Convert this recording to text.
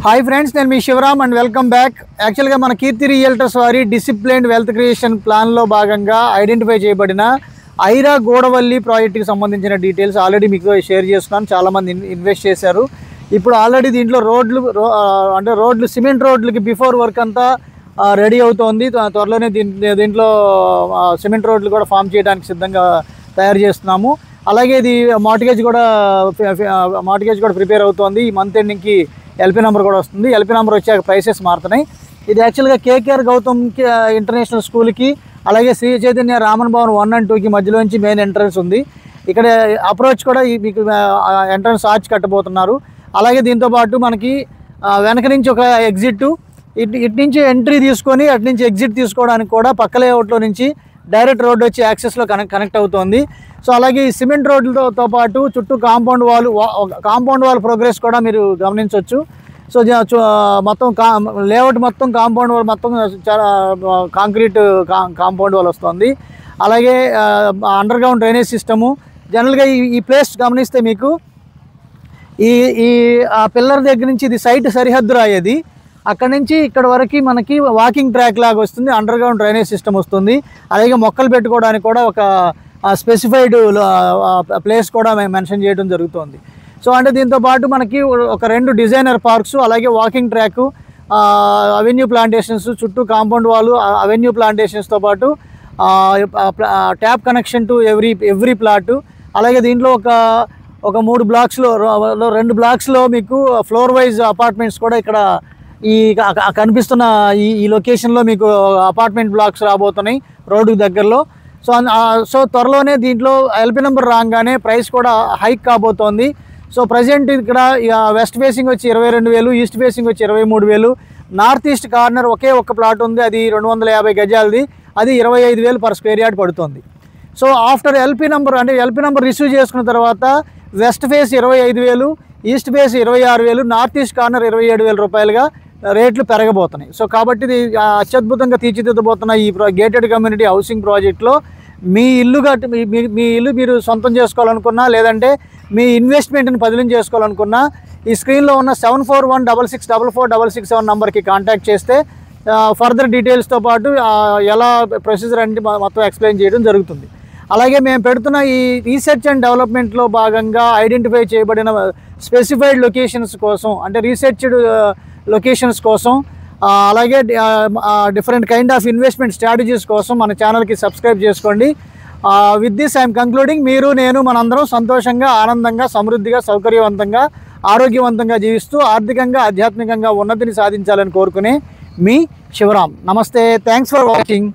Hi friends, నేను మీ Shivaram and welcome back. యాక్చువల్గా మన కీర్తి రియల్టర్స్ వారి డిసిప్లైన్డ్ వెల్త్ క్రియేషన్ ప్లాన్లో భాగంగా ఐడెంటిఫై చేయబడిన ఐరా గూడవల్లి ప్రాజెక్ట్కి సంబంధించిన డీటెయిల్స్ ఆల్రెడీ మీకు షేర్ చేస్తున్నాను. చాలామంది ఇన్వెస్ట్ చేశారు. ఇప్పుడు ఆల్రెడీ దీంట్లో రోడ్లు సిమెంట్ రోడ్లకి బిఫోర్ వర్క్ అంతా రెడీ అవుతోంది. త్వరలోనే దీంట్లో సిమెంట్ రోడ్లు కూడా ఫామ్ చేయడానికి సిద్ధంగా తయారు చేస్తున్నాము. అలాగే ఇది మార్టిగేజ్ కూడా ప్రిపేర్ అవుతోంది. ఈ మంత్ ఎండింగ్కి ఎల్పీ నెంబర్ కూడా వస్తుంది. ఎల్పీ నెంబర్ వచ్చాక ప్రైసెస్ మారుతున్నాయి. ఇది యాక్చువల్గా కేకేఆర్ గౌతమ్ ఇంటర్నేషనల్ స్కూల్కి అలాగే శ్రీ చైతన్య రామన్ భవన్ 1 and 2కి మధ్యలోంచి మెయిన్ ఎంట్రన్స్ ఉంది. ఇక్కడ అప్రోచ్ కూడా మీకు ఎంట్రన్స్ ఆర్చ్ కట్టబోతున్నారు. అలాగే దీంతోపాటు మనకి వెనక నుంచి ఒక ఎగ్జిట్, ఇటు నుంచి ఎంట్రీ తీసుకొని అటు నుంచి ఎగ్జిట్ తీసుకోవడానికి కూడా పక్క లేఅవుట్లో నుంచి డైరెక్ట్ రోడ్ వచ్చి యాక్సెస్లో కనెక్ట్ అవుతుంది. సో అలాగే ఈ సిమెంట్ రోడ్లతో పాటు చుట్టూ కాంపౌండ్ వాల్ ప్రోగ్రెస్ కూడా మీరు గమనించవచ్చు. సో మొత్తం లేఅవుట్ మొత్తం కాంపౌండ్ వాల్ మొత్తం చాలా కాంక్రీట్ కాంపౌండ్ వాల్ వస్తుంది. అలాగే అండర్ గ్రౌండ్ డ్రైనేజ్ సిస్టము. జనరల్గా ఈ ప్లేస్ గమనిస్తే మీకు ఈ పిల్లర్ దగ్గర నుంచి ఇది సైట్ సరిహద్దు రాయేది. అక్కడ నుంచి ఇక్కడ వరకు మనకి వాకింగ్ ట్రాక్ లాగా వస్తుంది. అండర్ గ్రౌండ్ డ్రైనేజ్ సిస్టమ్ వస్తుంది. అలాగే మొక్కలు పెట్టుకోవడానికి కూడా ఒక స్పెసిఫైడ్ ప్లేస్ కూడా మెన్షన్ చేయడం జరుగుతుంది. సో అంటే దీంతోపాటు మనకి ఒక 2 డిజైనర్ పార్క్స్, అలాగే వాకింగ్ ట్రాక్, అవెన్యూ ప్లాంటేషన్స్, చుట్టూ కాంపౌండ్ వాల్, అవెన్యూ ప్లాంటేషన్స్తో పాటు tap connection to every plot. అలాగే దీంట్లో ఒక 3 బ్లాక్స్లో 2 బ్లాక్స్లో మీకు ఫ్లోర్ వైజ్ అపార్ట్మెంట్స్ కూడా ఇక్కడ ఈ కనిపిస్తున్న ఈ లొకేషన్లో మీకు అపార్ట్మెంట్ బ్లాక్స్ రాబోతున్నాయి రోడ్డుకు దగ్గరలో. సో త్వరలోనే దీంట్లో ఎల్పీ నెంబర్ రాగానే ప్రైస్ కూడా హైక్ కాబోతోంది. సో ప్రజెంట్ ఇక్కడ వెస్ట్ ఫేసింగ్ వచ్చి 22,000, ఈస్ట్ ఫేసింగ్ వచ్చి 23,000, నార్త్ ఈస్ట్ కార్నర్ ఒక్క ప్లాట్ ఉంది, అది 250 గజాలది, అది 25,000 per square yard పడుతుంది. So after LP number receive చేసుకున్న తర్వాత west face 25,000, east face 26,000, north east corner 27,000 రూపాయలుగా రేట్లు పెరగబోతున్నాయి. సో కాబట్టి ఇది అత్యద్భుతంగా తీర్చిదిద్దబోతున్న ఈ గేటెడ్ కమ్యూనిటీ హౌసింగ్ ప్రాజెక్ట్లో మీ ఇల్లు మీరు సొంతం చేసుకోవాలనుకున్నా, లేదంటే మీ ఇన్వెస్ట్మెంట్ని బదిలీ చేసుకోవాలనుకున్నా, ఈ స్క్రీన్లో ఉన్న 7416644667 నెంబర్కి కాంటాక్ట్ చేస్తే ఫర్దర్ డీటెయిల్స్తో పాటు ఎలా ప్రొసీజర్ అంటే మొత్తం ఎక్స్ప్లెయిన్ చేయడం జరుగుతుంది. అలాగే మేము పెడుతున్న ఈ రీసెర్చ్ అండ్ డెవలప్మెంట్లో భాగంగా ఐడెంటిఫై చేయబడిన స్పెసిఫైడ్ లొకేషన్స్ కోసం, అంటే రీసెర్చ్డ్ లొకేషన్స్ కోసం, అలాగే different kind of investment strategies కోసం మన ఛానల్కి సబ్స్క్రైబ్ చేసుకోండి. With this I'm concluding. నేను మనందరం సంతోషంగా, ఆనందంగా, సమృద్ధిగా, సౌకర్యవంతంగా, ఆరోగ్యవంతంగా జీవిస్తూ ఆర్థికంగా, ఆధ్యాత్మికంగా ఉన్నతిని సాధించాలని కోరుకునే మీ శివరామ్. నమస్తే. Thanks for watching.